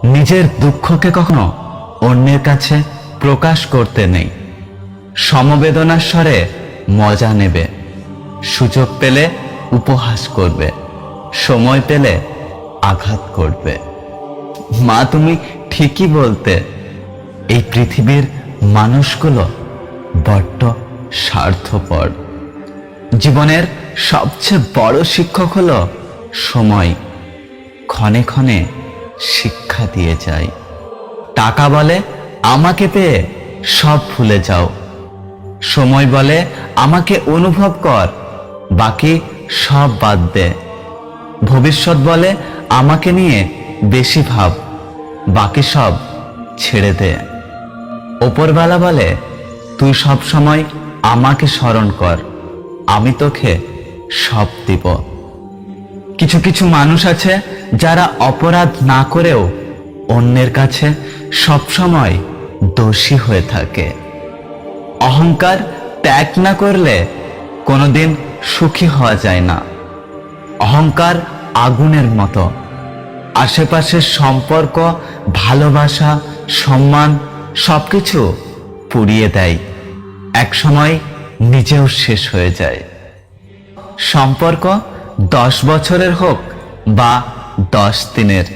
নিজের দুঃখকে কখনো অন্যের কাছে প্রকাশ করতে নেই। সমবেদনার স্বরে মজা নেবে, সুযোগ পেলে উপহাস করবে, সময় পেলে আঘাত করবে। মা, তুমি ঠিকই বলতে, এই পৃথিবীর মানুষগুলো বড্ড স্বার্থপর। জীবনের সবচেয়ে বড় শিক্ষক হলো সময়। ক্ষণে ক্ষণে শিক্ষা দিয়ে যায়। টাকা বলে আমাকে পেয়ে সব ভুলে যাও, সময় বলে আমাকে অনুভব কর, বাকি সব বাদ দে। ভবিষ্যৎ বলে আমাকে নিয়ে বেশি ভাব, বাকি সব ছেড়ে দে। ওপরবেলা বলে তুই সব সময় আমাকে স্মরণ কর, আমি তোকে সব দিব। কিছু কিছু মানুষ আছে যারা অপরাধ না করেও অন্যের কাছে সবসময় দোষী হয়ে থাকে। অহংকার ত্যাগ না করলে কোনোদিন সুখী হওয়া যায় না। অহংকার আগুনের মতো, আশেপাশের সম্পর্ক, ভালোবাসা, সম্মান সবকিছু পুড়িয়ে দেয়, একসময় নিজেও শেষ হয়ে যায়। সম্পর্ক 10 বছরের হোক বা 10 দিনের,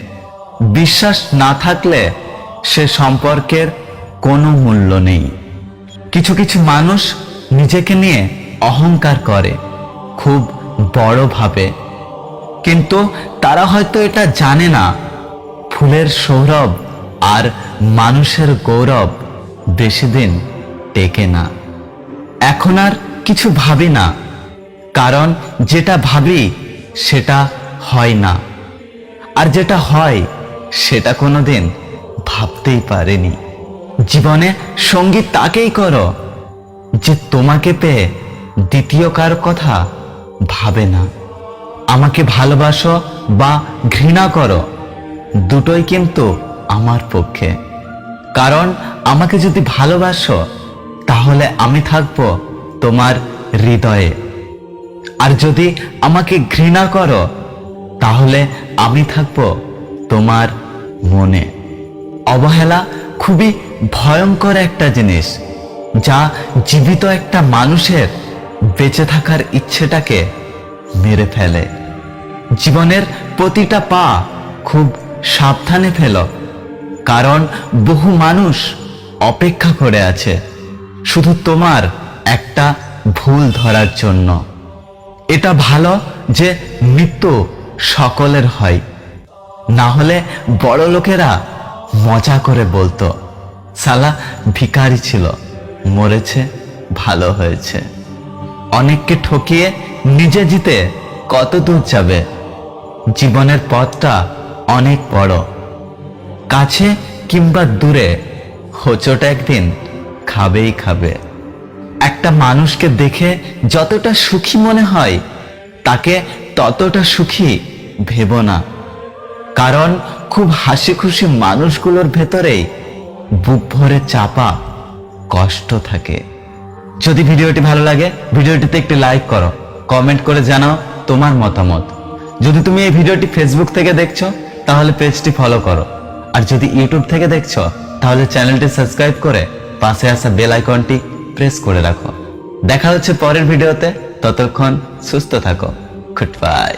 বিশ্বাস না থাকলে সে সম্পর্কের কোনো মূল্য নেই। কিছু কিছু মানুষ নিজেকে নিয়ে অহংকার করে, খুব বড় ভাবে, কিন্তু তারা হয়তো এটা জানে না, ফুলের সৌরভ আর মানুষের গৌরব বেশি দিন টেকে না। এখন আর কিছু ভাবি না, কারণ যেটা ভাবি সেটা হয় না, আর যেটা হয় সেটা কোনোদিন ভাবতেই পারেনি। জীবনে সঙ্গী তাকেই করো যে তোমাকে পেয়ে দ্বিতীয় কারো কথা ভাবে না। আমাকে ভালোবাসো বা ঘৃণা করো, দুটোই কিন্তু আমার পক্ষে। কারণ আমাকে যদি ভালোবাসো তাহলে আমি থাকবো তোমার হৃদয়ে, আর যদি আমাকে ঘৃণা করো তাহলে আমি থাকবো তোমার মনে। অবহেলা খুবই ভয়ঙ্কর একটা জিনিস, যা জীবিত একটা মানুষের বেঁচে থাকার ইচ্ছেটাকে মেরে ফেলে। জীবনের প্রতিটা পা খুব সাবধানে ফেলো, কারণ বহু মানুষ অপেক্ষা করে আছে শুধু তোমার একটা ভুল ধরার জন্য। এটা ভালো যে মৃত্যু সকলের হয়, না হলে বড় লোকেরা মজা করে বলতো সালা ভিখারি ছিল, মরেছে ভালো হয়েছে। অনেককে ঠকিয়ে নিজে জিতে কত দূর যাবে? জীবনের পথটা অনেক বড়, কাছে কিংবা দূরে হোঁচট একদিন খাবেই খাবে। একটা মানুষকে দেখে যতটা সুখী মনে হয় তাকে ততটা সুখী ভেবো না, কারণ খুব হাসি খুশি মানুষগুলোর ভেতরেই বুক ভরে চাপা কষ্ট থাকে। যদি ভিডিওটি ভালো লাগে ভিডিওটিতে একটি লাইক করো, কমেন্ট করে জানাও তোমার মতামত। যদি তুমি এই ভিডিওটি ফেসবুক থেকে দেখছো তাহলে পেজটি ফলো করো, আর যদি ইউটিউব থেকে দেখছো তাহলে চ্যানেলটি সাবস্ক্রাইব করে পাশে আসা বেল আইকনটি প্রেস করে রাখো। দেখা হচ্ছে পরের ভিডিওতে, ততক্ষণ সুস্থ থাকো। Good bye.